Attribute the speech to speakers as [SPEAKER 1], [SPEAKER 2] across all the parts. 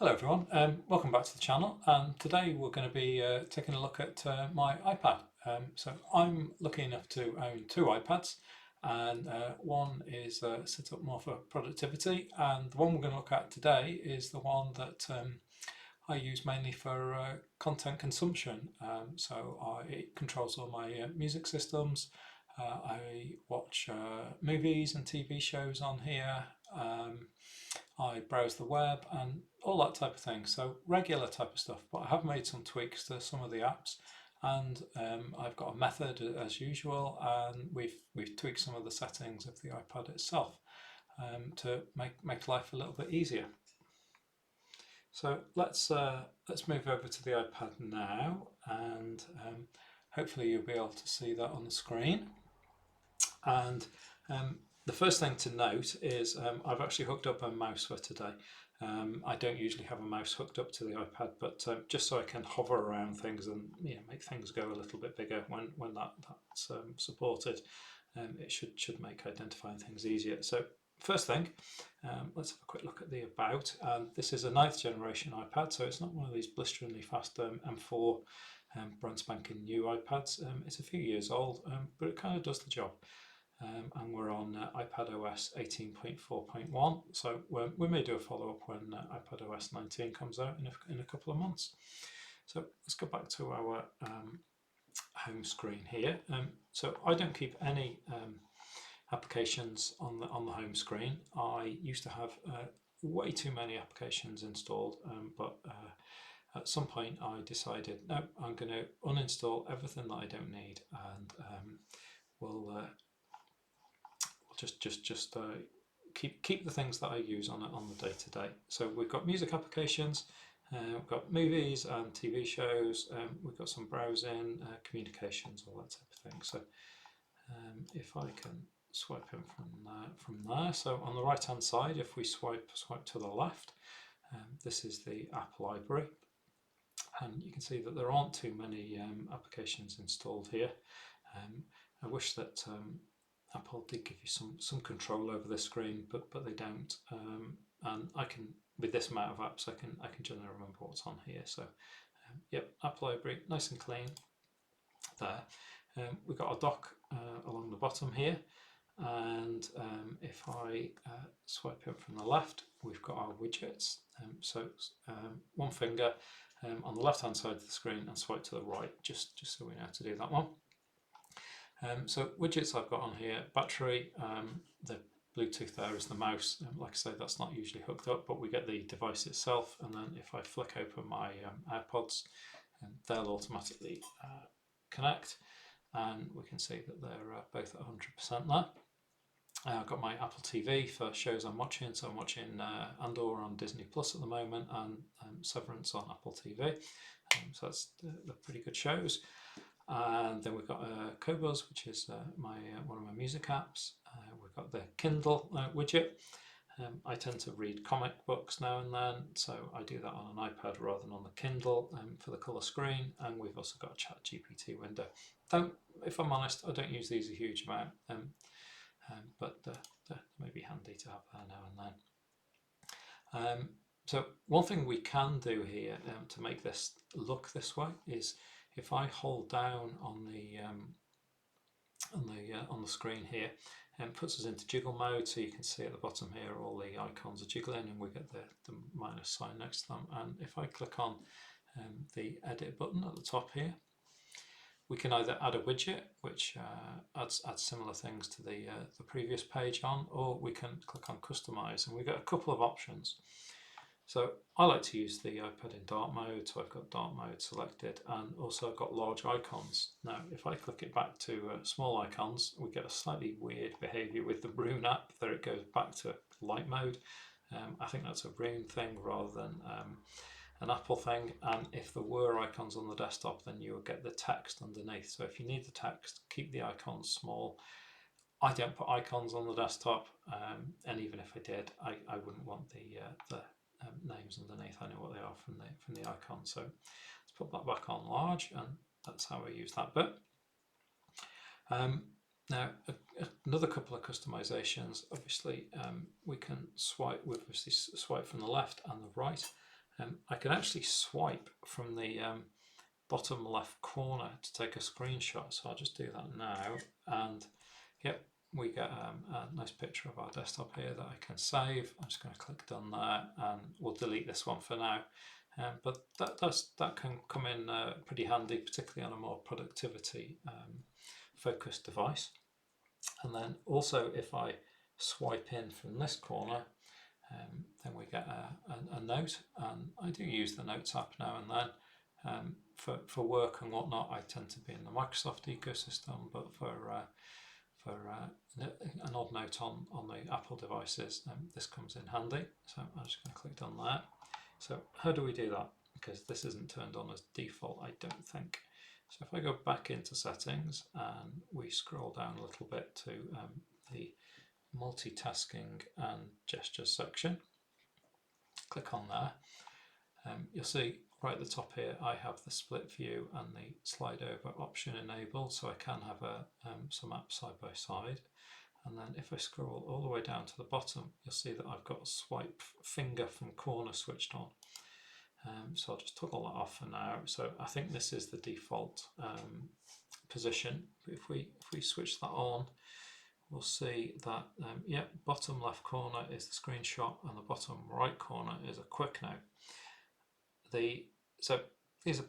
[SPEAKER 1] Hello everyone, welcome back to the channel, and today we're going to be taking a look at my iPad. So I'm lucky enough to own two iPads, and one is set up more for productivity, and the one we're going to look at today is the one that I use mainly for content consumption. It controls all my music systems. I watch movies and TV shows on here. I browse the web and all that type of thing. So regular type of stuff. But I have made some tweaks to some of the apps, and I've got a method as usual, and we've tweaked some of the settings of the iPad itself to make life a little bit easier. So let's move over to the iPad now, and hopefully you'll be able to see that on the screen. And the first thing to note is I've actually hooked up a mouse for today. I don't usually have a mouse hooked up to the iPad, but just so I can hover around things and make things go a little bit bigger when that's supported, it should make identifying things easier. So first thing, let's have a quick look at the about. This is a 9th generation iPad, so it's not one of these blisteringly fast M4 brand spanking new iPads. It's a few years old, but it kind of does the job. And we're on iPad OS 18.4.1, so we may do a follow-up when iPad OS 19 comes out in a couple of months. So let's go back to our home screen here. So I don't keep any applications on the home screen. I used to have way too many applications installed, but at some point I decided, no, I'm going to uninstall everything that I don't need, and we'll just keep the things that I use on the day to day. So we've got music applications, we've got movies and TV shows, we've got some browsing, communications, all that type of thing. So if I can swipe in from there, so on the right hand side, if we swipe to the left, this is the app library, and you can see that there aren't too many applications installed here. I wish that Apple did give you some control over the screen, but they don't. And I can, with this amount of apps, I can generally remember what's on here. So, yep, app library, nice and clean. There, we've got a dock along the bottom here, and if I swipe in from the left, we've got our widgets. One finger on the left-hand side of the screen and swipe to the right, just so we know how to do that one. So widgets I've got on here, battery, the Bluetooth there is the mouse. Like I say, that's not usually hooked up, but we get the device itself, and then if I flick open my AirPods, they'll automatically connect, and we can see that they're both at 100% there. I've got my Apple TV for shows I'm watching, so I'm watching Andor on Disney Plus at the moment, and Severance on Apple TV, so that's the pretty good shows. And then we've got Qobuz, which is one of my music apps. We've got the Kindle widget. I tend to read comic books now and then, so I do that on an iPad rather than on the Kindle for the colour screen. And we've also got a Chat GPT window. If I'm honest, I don't use these a huge amount, but they may be handy to have there now and then. So one thing we can do here to make this look this way is, if I hold down on the screen here, and puts us into jiggle mode, so you can see at the bottom here all the icons are jiggling, and we get the minus sign next to them. And if I click on the edit button at the top here, we can either add a widget, which adds similar things to the previous page on, or we can click on customize, and we get a couple of options. So I like to use the iPad in dark mode, so I've got dark mode selected, and also I've got large icons. Now, if I click it back to small icons, we get a slightly weird behavior with the Rune app, that it goes back to light mode. I think that's a Rune thing rather than an Apple thing, and if there were icons on the desktop, then you would get the text underneath. So if you need the text, keep the icons small. I don't put icons on the desktop, and even if I did, I wouldn't want the names underneath. I know what they are from the icon. So let's put that back on large, and that's how I use that bit. Now, another couple of customizations. Obviously, we can swipe from the left and the right. I can actually swipe from the bottom left corner to take a screenshot. So I'll just do that now, and yep, we get a nice picture of our desktop here that I can save. I'm just going to click done there, and we'll delete this one for now. But that can come in pretty handy, particularly on a more productivity focused device. And then also, if I swipe in from this corner, then we get a note, and I do use the Notes app now and then. For work and whatnot, I tend to be in the Microsoft ecosystem, but for an odd note on the Apple devices, this comes in handy. So I'm just going to click on that. So how do we do that? Because this isn't turned on as default, I don't think. So if I go back into settings and we scroll down a little bit to the multitasking and gestures section, click on there. You'll see right at the top here I have the split view and the slide over option enabled, so I can have some apps side by side. And then if I scroll all the way down to the bottom, you'll see that I've got swipe finger from corner switched on. So I'll just toggle that off for now. So I think this is the default position. If we switch that on, we'll see that bottom left corner is the screenshot and the bottom right corner is a quick note. So these are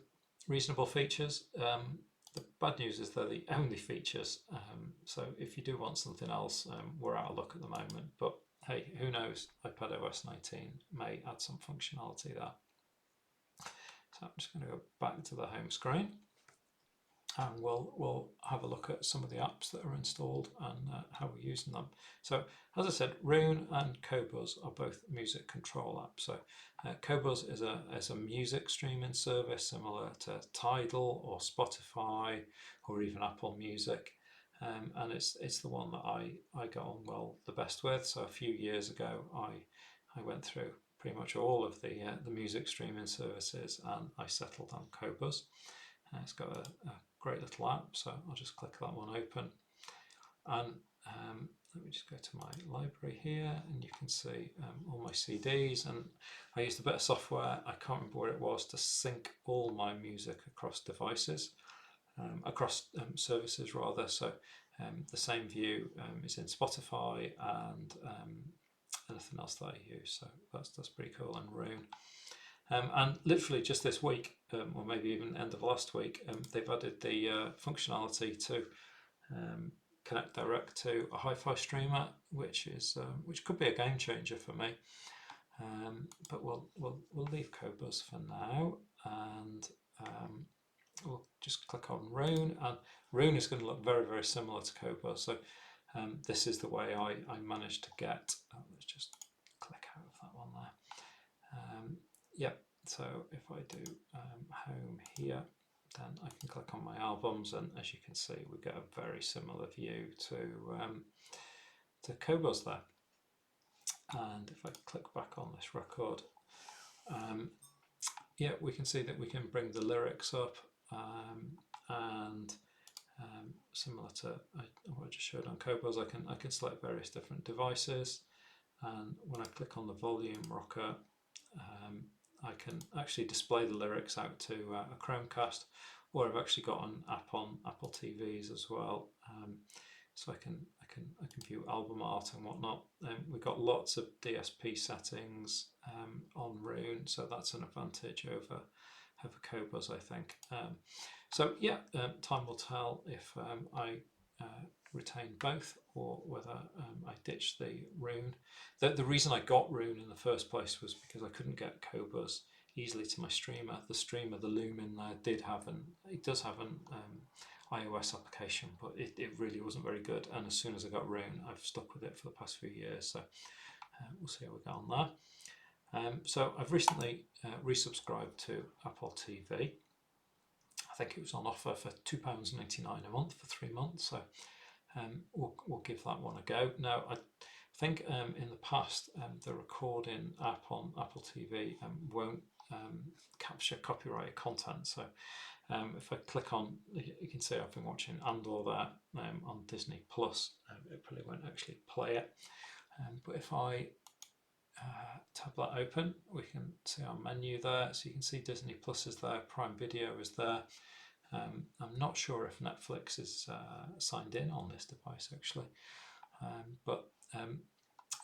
[SPEAKER 1] reasonable features. The bad news is they're the only features. So if you do want something else, we're out of luck at the moment. But hey, who knows? iPadOS 19 may add some functionality there. So I'm just going to go back to the home screen, and we'll have a look at some of the apps that are installed and how we're using them. So as I said, Roon and Qobuz are both music control apps. So Qobuz is a music streaming service similar to Tidal or Spotify or even Apple Music, and it's the one that I got on well the best with. So a few years ago I went through pretty much all of the music streaming services, and I settled on Qobuz. It's got a great little app, so I'll just click that one open, and let me just go to my library here, and you can see all my CDs, and I used a bit of software, I can't remember what it was, to sync all my music across devices, across services rather. So the same view is in Spotify and anything else that I use, so that's pretty cool. And Roon. And literally just this week, or maybe even end of last week, they've added the functionality to connect direct to a hi-fi streamer, which could be a game changer for me. But we'll leave Qobuz for now, and we'll just click on Roon, and Roon is going to look very, very similar to Qobuz. So this is the way I managed to get. Let's just click out of that one there. Yep, so if I do home here, then I can click on my albums, and as you can see, we get a very similar view to Qobuz there. And if I click back on this record, we can see that we can bring the lyrics up, and similar to what I just showed on Qobuz, I can select various different devices, and when I click on the volume rocker, I can actually display the lyrics out to a Chromecast, or I've actually got an app on Apple TVs as well, so I can view album art and whatnot. We've got lots of DSP settings on Roon, so that's an advantage over Qobuz, I think. So yeah, time will tell if I retain both or whether I ditch the Roon. The reason I got Roon in the first place was because I couldn't get Qobuz easily to my streamer. The streamer, the Lumen there, it does have an iOS application, but it really wasn't very good. And as soon as I got Roon, I've stuck with it for the past few years. So we'll see how we go on there. So I've recently resubscribed to Apple TV. I think it was on offer for £2.99 a month for 3 months. So we'll give that one a go. Now, I think in the past, the recording app on Apple TV won't capture copyrighted content. So if I click on, you can see I've been watching Andor there on Disney Plus. It probably won't actually play it. But if I tablet open, we can see our menu there. So you can see Disney Plus is there, Prime Video is there. I'm not sure if Netflix is signed in on this device actually, but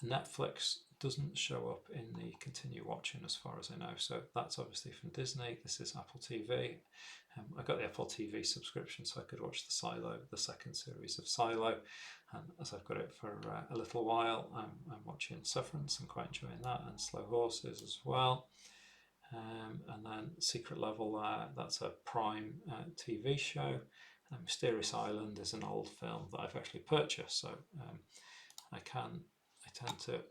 [SPEAKER 1] Netflix doesn't show up in the continue watching as far as I know. So that's obviously from Disney. This is Apple TV. I got the Apple TV subscription so I could watch the second series of Silo. And as I've got it for a little while, I'm watching Severance. I'm quite enjoying that, and Slow Horses as well. And then Secret Level, that's a Prime TV show. And Mysterious Island is an old film that I've actually purchased. So I tend to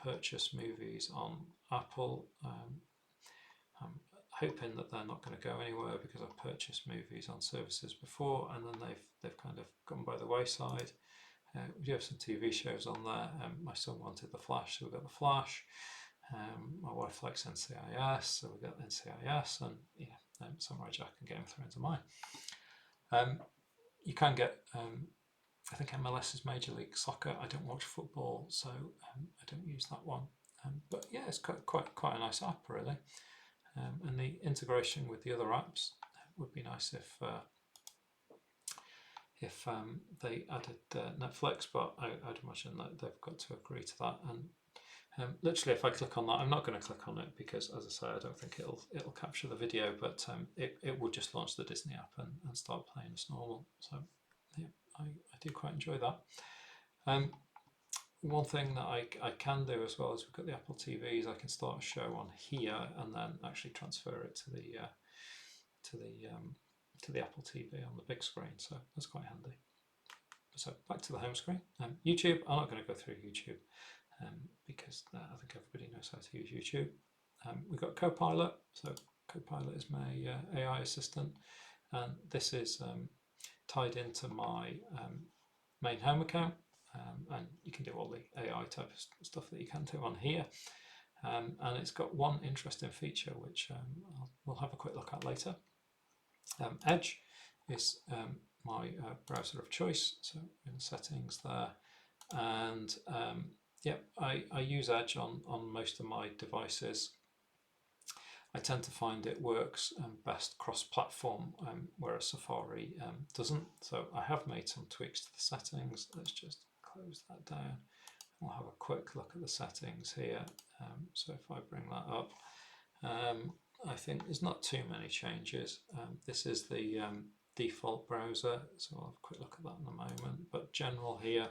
[SPEAKER 1] purchase movies on Apple. I'm hoping that they're not going to go anywhere because I've purchased movies on services before and then they've kind of gone by the wayside. We do have some TV shows on there. My son wanted The Flash, so we got The Flash. My wife likes NCIS, so we got NCIS, and Samurai Jack and Game of Thrones are mine. You can get I think MLS is Major League Soccer. I don't watch football, so I don't use that one. But yeah, it's quite a nice app, really. And the integration with the other apps would be nice if they added Netflix, but I'd imagine that they've got to agree to that. And literally, if I click on that, I'm not going to click on it because, as I say, I don't think it'll capture the video, but it will just launch the Disney app and start playing as normal. So yeah, I do quite enjoy that. One thing that I can do as well is we've got the Apple TVs. I can start a show on here and then actually transfer it to the Apple TV on the big screen. So that's quite handy. So back to the home screen. YouTube. I'm not going to go through YouTube because I think everybody knows how to use YouTube. We've got Copilot. So Copilot is my AI assistant, and this is tied into my main home account. And you can do all the AI type of stuff that you can do on here. And it's got one interesting feature which we'll have a quick look at later. Edge is my browser of choice, so in the settings there. And I use Edge on most of my devices. I tend to find it works best cross-platform, whereas Safari doesn't. So I have made some tweaks to the settings. Let's just close that down. We'll have a quick look at the settings here. So if I bring that up, I think there's not too many changes. This is the default browser, so I'll have a quick look at that in a moment. But general here,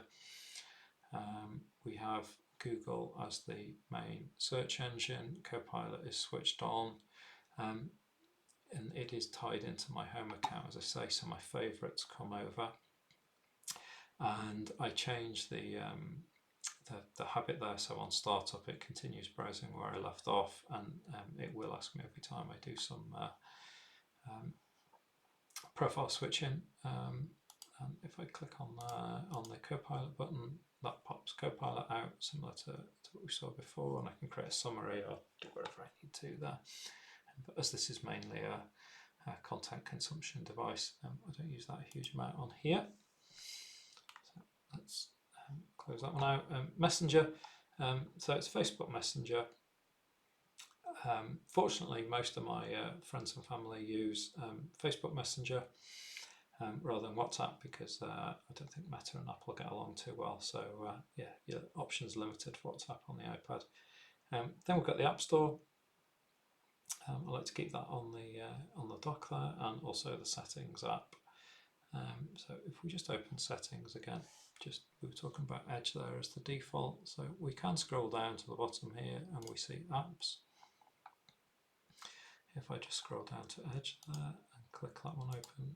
[SPEAKER 1] we have Google as the main search engine. Copilot is switched on, and it is tied into my home account, as I say, so my favorites come over. And I change the habit there, so on startup it continues browsing where I left off, and it will ask me every time I do some profile switching. And if I click on the Copilot button, that pops Copilot out, similar to what we saw before, and I can create a summary or do whatever I need to there. But as this is mainly a content consumption device, I don't use that a huge amount on here. So let's close that one out. Messenger, so it's Facebook Messenger. Fortunately, most of my friends and family use Facebook Messenger rather than WhatsApp because I don't think Meta and Apple get along too well. So yeah, your options limited for WhatsApp on the iPad. Then we've got the App Store. I like to keep that on the dock there, and also the Settings app. So if we just open Settings again, we were talking about Edge there as the default. So we can scroll down to the bottom here, and we see Apps. If I just scroll down to Edge there and click that one open,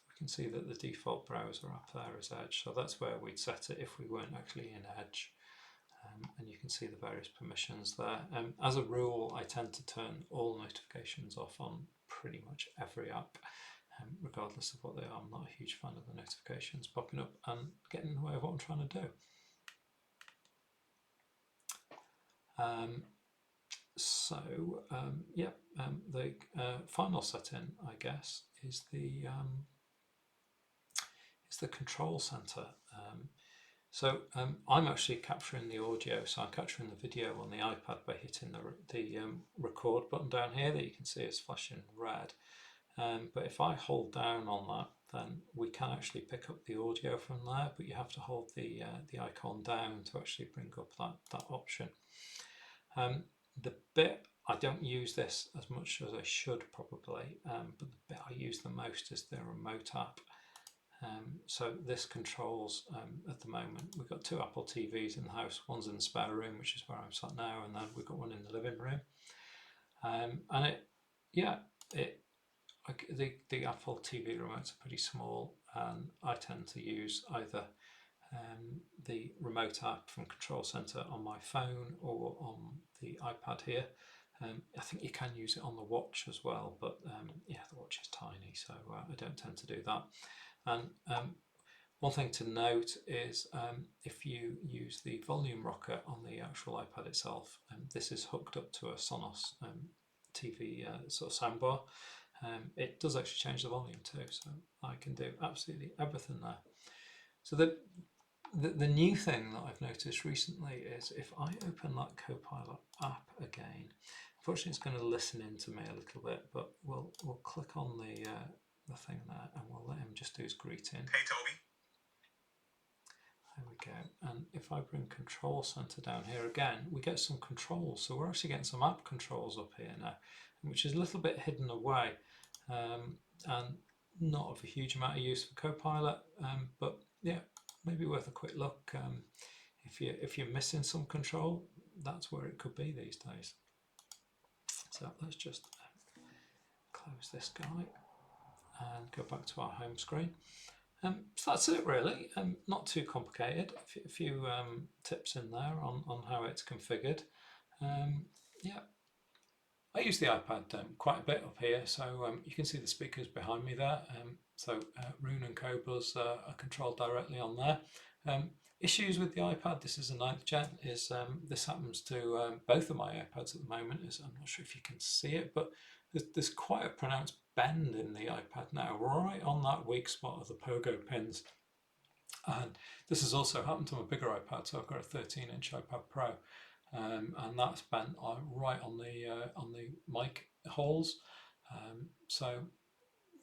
[SPEAKER 1] we can see that the default browser app there is Edge. So that's where we'd set it if we weren't actually in Edge. And you can see the various permissions there. As a rule, I tend to turn all notifications off on pretty much every app, regardless of what they are. I'm not a huge fan of the notifications popping up and getting in the way of what I'm trying to do. The final setting, I guess, is the control center. So I'm actually capturing the audio, so I'm capturing the video on the iPad by hitting the record button down here that you can see is flashing red. But if I hold down on that, then we can actually pick up the audio from there, but you have to hold the icon down to actually bring up that option. The bit, I don't use this as much as I should probably, but the bit I use the most is the remote app. So this controls, at the moment, we've got 2 Apple TVs in the house. One's in the spare room, which is where I'm sat now, and then we've got one in the living room. And the Apple TV remotes are pretty small, and I tend to use either the remote app from Control Center on my phone or on the iPad here. I think you can use it on the watch as well, but yeah, the watch is tiny, so I don't tend to do that. And one thing to note is if you use the volume rocker on the actual iPad itself, this is hooked up to a Sonos TV sort of soundbar. It does actually change the volume too, so I can do absolutely everything there. So the new thing that I've noticed recently is if I open that Copilot app again, unfortunately it's going to listen in to me a little bit, but we'll click on the thing there and we'll let him just do his greeting.
[SPEAKER 2] Hey Toby.
[SPEAKER 1] There we go. And if I bring Control Center down here again, we get some controls. So we're actually getting some app controls up here now, which is a little bit hidden away, and not of a huge amount of use for Copilot, but yeah, maybe worth a quick look. If you're missing some control, that's where it could be these days. So let's just close this guy and go back to our home screen. So that's it really, not too complicated. A few tips in there on how it's configured. Yeah, I use the iPad quite a bit up here, so you can see the speakers behind me there. So Roon and Cobras are controlled directly on there. Issues with the iPad, this is a 9th gen, is this happens to both of my iPads at the moment. I'm not sure if you can see it, but there's quite a pronounced bend in the iPad now, right on that weak spot of the pogo pins. And this has also happened to my bigger iPad, so I've got a 13-inch iPad Pro, and that's bent right on the mic holes. So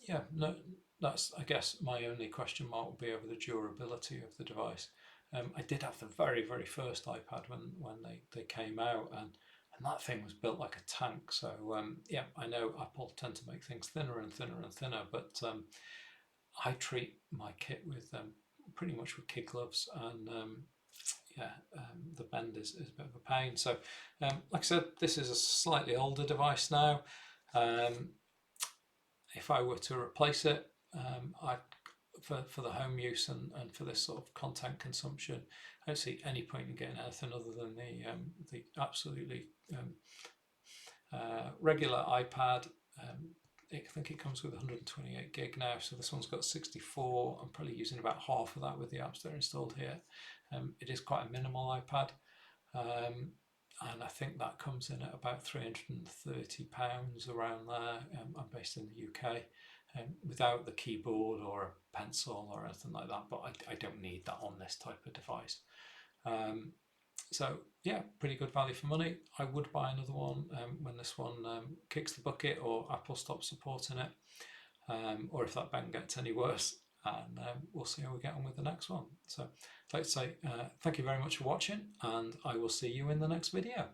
[SPEAKER 1] yeah, no, that's, I guess my only question mark will be over the durability of the device. I did have the very first iPad when they came out, and that thing was built like a tank. So yeah, I know Apple tend to make things thinner and thinner and thinner, but I treat my kit with pretty much with kid gloves, and yeah, the bend is a bit of a pain. So like I said, this is a slightly older device now. If I were to replace it, for the home use and for this sort of content consumption, I don't see any point in getting anything other than the absolutely regular iPad. I think it comes with 128 gig now, so this one's got 64. I'm probably using about half of that with the apps that are installed here. It is quite a minimal iPad, and I think that comes in at about £330 around there. I'm based in the UK, without the keyboard or a pencil or anything like that, but I don't need that on this type of device. So yeah, pretty good value for money. I would buy another one when this one kicks the bucket or Apple stops supporting it, or if that bang gets any worse, and we'll see how we get on with the next one. So I'd like to say thank you very much for watching, and I will see you in the next video.